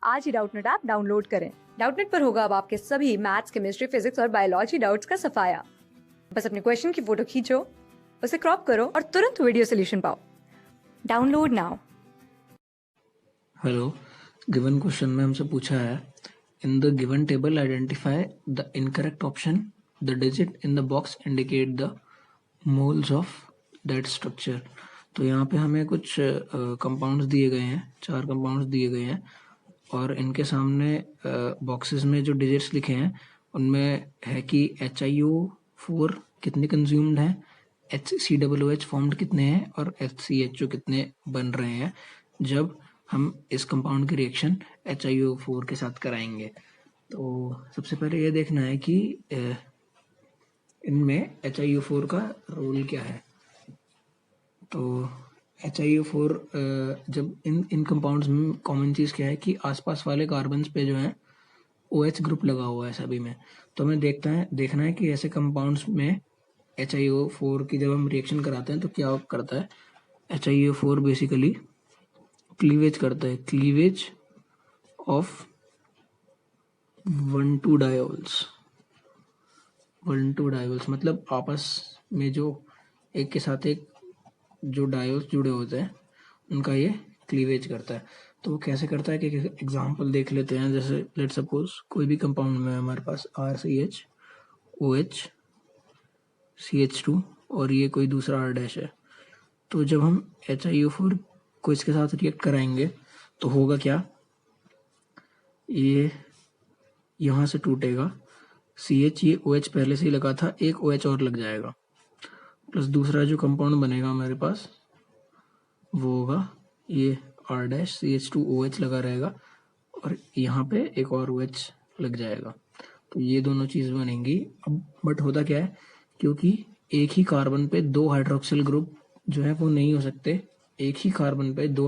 आज ही Doubtnut app download करें। Doubtnut पर होगा अब आपके सभी मैथ्स, केमिस्ट्री, फिजिक्स और बायोलॉजी डाउट्स का सफाया। बस अपने क्वेश्चन की फोटो खींचो, उसे क्रॉप करो और तुरंत वीडियो सोल्यूशन पाओ। Download now. Hello, given question में हमसे पूछा है in the given table identify the incorrect option, the digit in the box indicate the moles of that structure. तो यहाँ पे हमें कुछ कंपाउंड्स दिए गए हैं, 4 कंपाउंड्स दिए गए हैं और इनके सामने बॉक्सेस में जो डिजिट्स लिखे हैं उनमें है कि HiO4 कितने कंज्यूम्ड हैं, HCOOH फॉर्म्ड कितने हैं और HCHO कितने बन रहे हैं जब हम इस कंपाउंड की रिएक्शन HiO4 के साथ कराएंगे। तो सबसे पहले ये देखना है कि इनमें HiO4 का रोल क्या है। तो HiO4 जब इन कंपाउंड्स में कॉमन चीज़ क्या है कि आसपास वाले कार्बन्स पे जो है OH ग्रुप लगा हुआ है सभी में। तो हमें देखना है कि ऐसे कंपाउंड्स में HiO4 की जब हम रिएक्शन कराते हैं तो क्या करता है। HiO4 बेसिकली क्लीवेज करता है, क्लीवेज ऑफ 1,2 डायोल्स। 1,2 डायोल्स मतलब आपस में जो एक के साथ एक जो डायोल्स जुड़े होते हैं उनका ये क्लीवेज करता है। तो वो कैसे करता है कि एग्जांपल देख लेते हैं। जैसे लेट सपोज कोई भी कंपाउंड में हमारे पास RCH OH CH2 और ये कोई दूसरा R डैश है। तो जब हम HiO4 को इसके साथ रिएक्ट कराएंगे तो होगा क्या, ये यहाँ से टूटेगा, CH ये OH पहले से ही लगा था, एक OH और लग जाएगा, प्लस दूसरा जो कंपाउंड बनेगा हमारे पास वो होगा ये R डैश CH2OH लगा रहेगा और यहाँ पे एक और OH लग जाएगा। तो ये दोनों चीज़ बनेंगी। अब बट होता क्या है, क्योंकि एक ही कार्बन पे 2 हाइड्रोक्सिल ग्रुप जो है वो नहीं हो सकते। एक ही कार्बन पे 2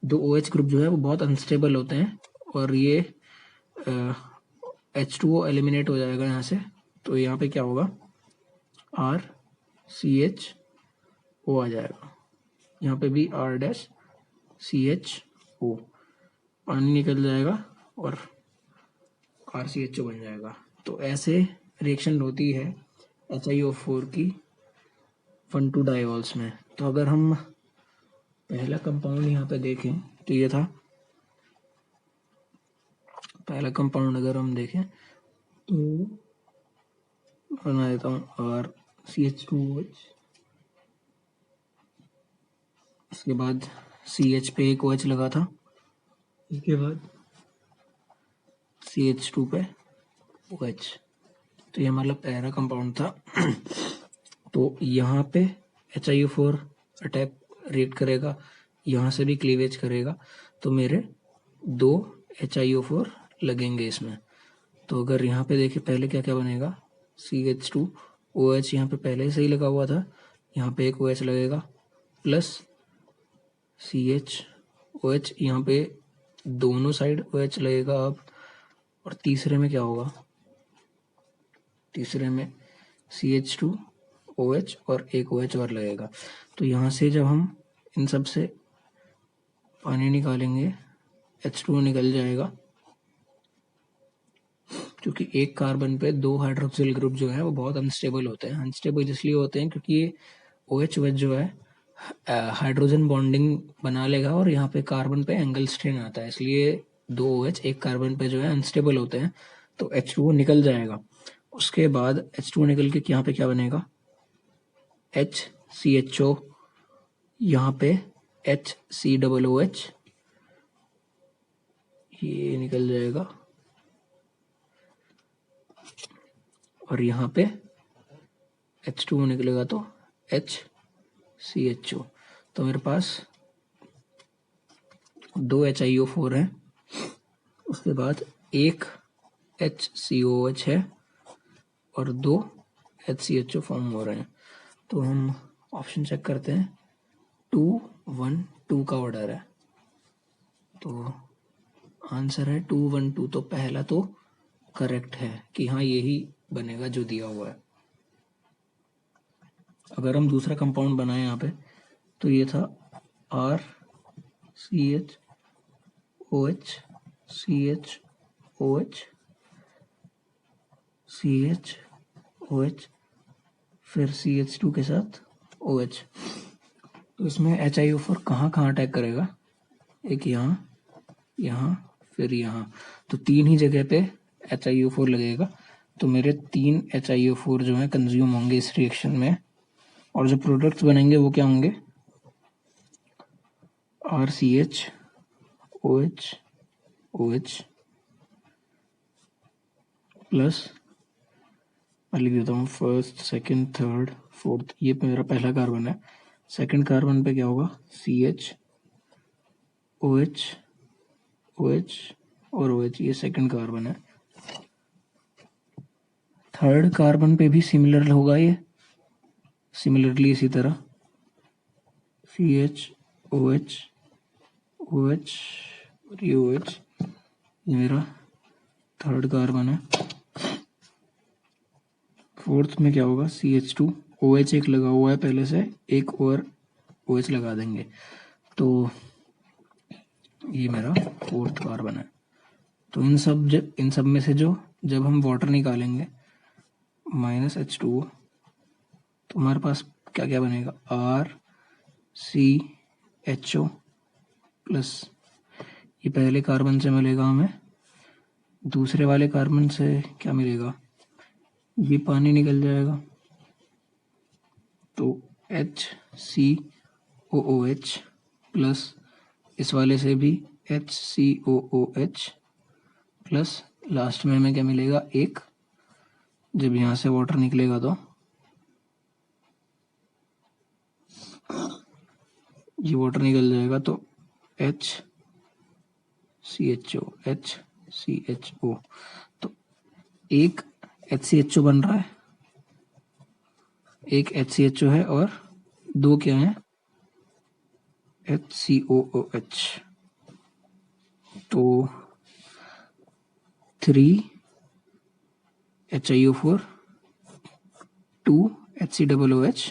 OH ग्रुप जो है वो बहुत अनस्टेबल होते हैं और ये H2O एलिमिनेट हो जाएगा यहाँ से। तो यहाँ पे क्या होगा, RCHO आ जाएगा, यहाँ पे भी R डैश CHO, पानी निकल जाएगा और RCHO बन जाएगा। तो ऐसे रिएक्शन होती है HiO4 की 1,2 डायोल्स में। तो अगर हम पहला कंपाउंड यहाँ पे देखें तो ये था पहला कंपाउंड। अगर हम देखें तो बना देता हूँ RCH2OH, उसके बाद CH पे एक OH लगा था, इसके बाद CH2 पे OH। तो ये हमारा पहला कंपाउंड था। तो यहाँ पे HiO4 अटैक रिएक्ट करेगा, यहाँ से भी क्लीवेज करेगा, तो मेरे 2 HiO4 लगेंगे इसमें। तो अगर यहाँ पे देखिए पहले क्या क्या बनेगा, CH2OH यहाँ पे पहले से ही लगा हुआ था, यहाँ पे एक OH लगेगा प्लस CHOH, यहाँ पे दोनों साइड OH लगेगा अब। और तीसरे में क्या होगा, तीसरे में CH2OH और एक OH और लगेगा। तो यहाँ से जब हम इन सब से पानी निकालेंगे H2O निकल जाएगा, क्योंकि एक कार्बन पे 2 हाइड्रोक्सिल ग्रुप जो है वो बहुत अनस्टेबल होते हैं। अनस्टेबल इसलिए होते हैं क्योंकि ये OH जो है हाइड्रोजन बॉन्डिंग बना लेगा और यहाँ पे कार्बन पे एंगल स्ट्रेन आता है, इसलिए 2 OH एक कार्बन पे जो है अनस्टेबल होते हैं। तो H2O निकल जाएगा। उसके बाद H2O निकल के यहाँ पे क्या बनेगा, HCHO, यहाँ पे HCOOH, ये निकल जाएगा और यहाँ पे H2O निकलेगा तो HCHO। तो मेरे पास 2 HiO4 हैं, उसके बाद एक HCOH है और 2 HCHO फॉर्म हो रहे हैं। तो हम ऑप्शन चेक करते हैं, 2 1 2 का ऑर्डर है, तो आंसर है 2 1 2। तो पहला तो करेक्ट है कि हाँ यही बनेगा जो दिया हुआ है। अगर हम दूसरा कंपाउंड बनाए यहाँ पे तो ये था RCH OH, CH, OH, CH, OH, फिर CH2 के साथ OH। तो इसमें HiO4 कहाँ कहाँ अटैक करेगा? एक यहाँ, यहाँ, फिर यहाँ, तो 3 ही जगह पे HiO4 लगेगा। तो मेरे 3 HiO4 जो है कंज्यूम होंगे इस रिएक्शन में, और जो प्रोडक्ट्स बनेंगे वो क्या होंगे? RCH, OH, OH प्लस, मैं लिख देता हूँ फर्स्ट, सेकेंड, थर्ड, फोर्थ, ये मेरा पहला कार्बन है। सेकेंड कार्बन पे क्या होगा? CH, OH, OH और OH, ये सेकेंड कार्बन है। थर्ड कार्बन पे भी सिमिलर होगा ये, सिमिलरली इसी तरह CH, OH, OH और ये OH, ये मेरा थर्ड कार्बन है। फोर्थ में क्या होगा? CH2, OH एक लगा हुआ है पहले से, एक और OH लगा देंगे, तो ये मेरा फोर्थ कार्बन है। तो इन सब में से जब हम वाटर निकालेंगे -H2O, तो हमारे पास क्या क्या बनेगा? RCHO प्लस, ये पहले कार्बन से मिलेगा हमें, दूसरे वाले कार्बन से क्या मिलेगा? ये पानी निकल जाएगा, तो HCOOH प्लस, इस वाले से भी HCOOH प्लस, लास्ट में हमें क्या मिलेगा? एक, जब यहाँ से वाटर निकलेगा तो ये वाटर निकल जाएगा, तो HCHO, तो एक HCHO बन रहा है, एक HCHO है और दो क्या है? HCOOH, तो 3 HiO4, 2 HCOOH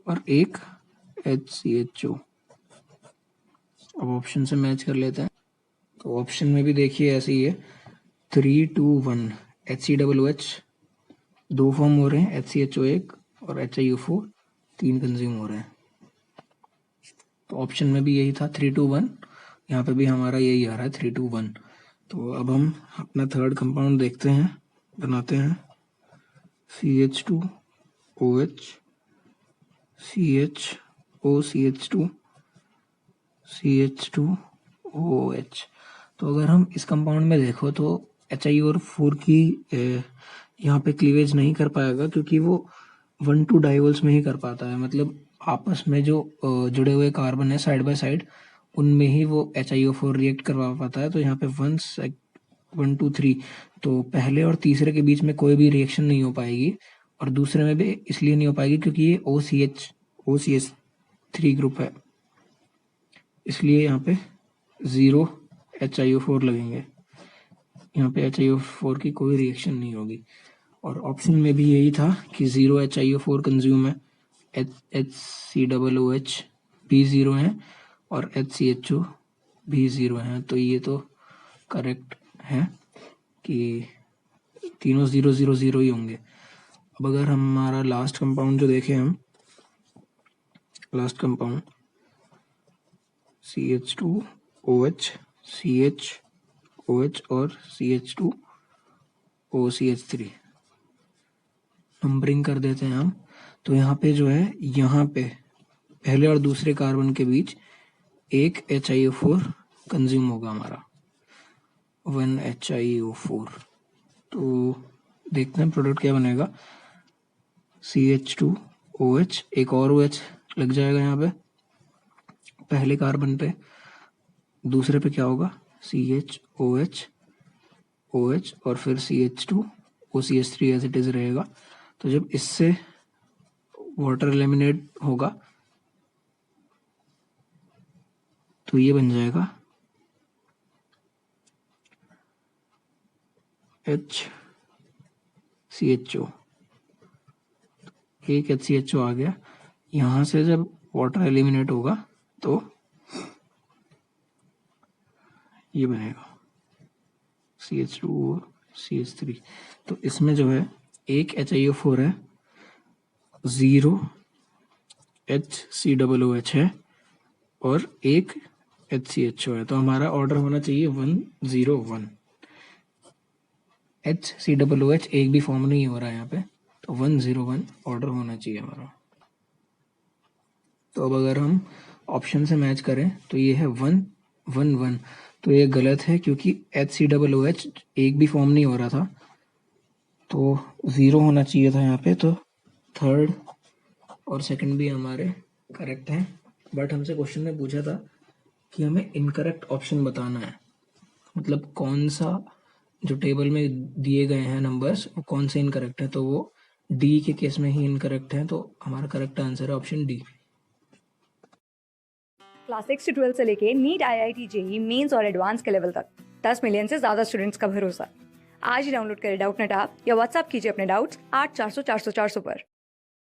और एक HCHO। अब ऑप्शन से मैच कर लेते हैं, तो ऑप्शन में भी देखिए ऐसे ही है, 3, 2, 1, HCOOH 2 फॉर्म हो रहे हैं, HCHO 1 और HiO4 3 कंज्यूम हो रहे हैं। तो ऑप्शन में भी यही था 3, 2, 1, यहाँ पे भी हमारा यही आ रहा है 3, 2, 1। तो अब हम अपना थर्ड कंपाउंड देखते हैं, बनाते हैं। CH2OH, CHO, CH2, CH2OH। तो अगर हम इस कंपाउंड में देखो तो HiO4 की यहाँ पे क्लीवेज नहीं कर पाएगा, क्योंकि वो 1,2 डाइवोल्स में ही कर पाता है, मतलब आपस में जो जुड़े हुए कार्बन है साइड बाय साइड, उनमें ही वो HiO4 रिएक्ट करवा पाता है। तो यहाँ पे 1, 2, 3, तो पहले और तीसरे के बीच में कोई भी रिएक्शन नहीं हो पाएगी, और दूसरे में भी इसलिए नहीं हो पाएगी क्योंकि ये OCH3 ग्रुप है, इसलिए यहाँ पे 0 HiO4 लगेंगे, यहाँ पे HiO4 की कोई रिएक्शन नहीं होगी। और ऑप्शन में भी यही था कि 0 HiO4 कंज्यूम है, HCOOH भी 0 है और HCHO भी 0 है। तो ये तो करेक्ट है कि तीनों 0, 0, 0 ही होंगे। अब अगर हमारा लास्ट कंपाउंड जो देखें हम, लास्ट कंपाउंड CH2OH, CHOH और CH2OCH3 नंबरिंग कर देते हैं हम। तो यहाँ पे जो है, यहाँ पे पहले और दूसरे कार्बन के बीच एक HiO4 कंज्यूम होगा हमारा, 1 HiO4। तो देखते हैं प्रोडक्ट क्या बनेगा। CH2OH, एक और OH लग जाएगा यहाँ पे पहले कार्बन पे, दूसरे पे क्या होगा? CHOH, OH और फिर CH2OCH3 एज इट इज रहेगा। तो जब इससे वाटर एलिमिनेट होगा तो ये बन जाएगा HCHO, एक HCHO आ गया। यहाँ से जब वाटर एलिमिनेट होगा तो ये बनेगा CH2 CH3। तो इसमें जो है एक HiO4 है, 0 HCOOH है और एक HCHO है। तो हमारा ऑर्डर होना चाहिए 101। HCOOH एक भी फॉर्म नहीं हो रहा है यहाँ पे, तो 101 ऑर्डर होना चाहिए हमारा। तो अब अगर हम ऑप्शन से मैच करें तो ये है 111, तो ये गलत है क्योंकि HCOOH एक भी फॉर्म नहीं हो रहा था, तो 0 होना चाहिए था यहाँ पे। तो थर्ड और सेकंड भी हमारे करेक्ट हैं, बट हमसे क्वेश्चन में पूछा था कि हमें इनकरेक्ट ऑप्शन बताना है, मतलब कौन सा जो टेबल में दिए गए हैं नंबर्स वो कौन से इनकरेक्ट है, तो वो डी के केस में ही इनकरेक्ट है। तो हमारा करेक्ट आंसर है ऑप्शन डी। क्लास 6 से 12 से लेके नीट, IIT, JEE मेंस और एडवांस के लेवल तक 10 मिलियन से ज्यादा स्टूडेंट्स का भरोसा। आज ही डाउनलोड करें डाउटनेट ऐप या व्हाट्सएप कीजिए अपने डाउट्स 8400 400 400 पर।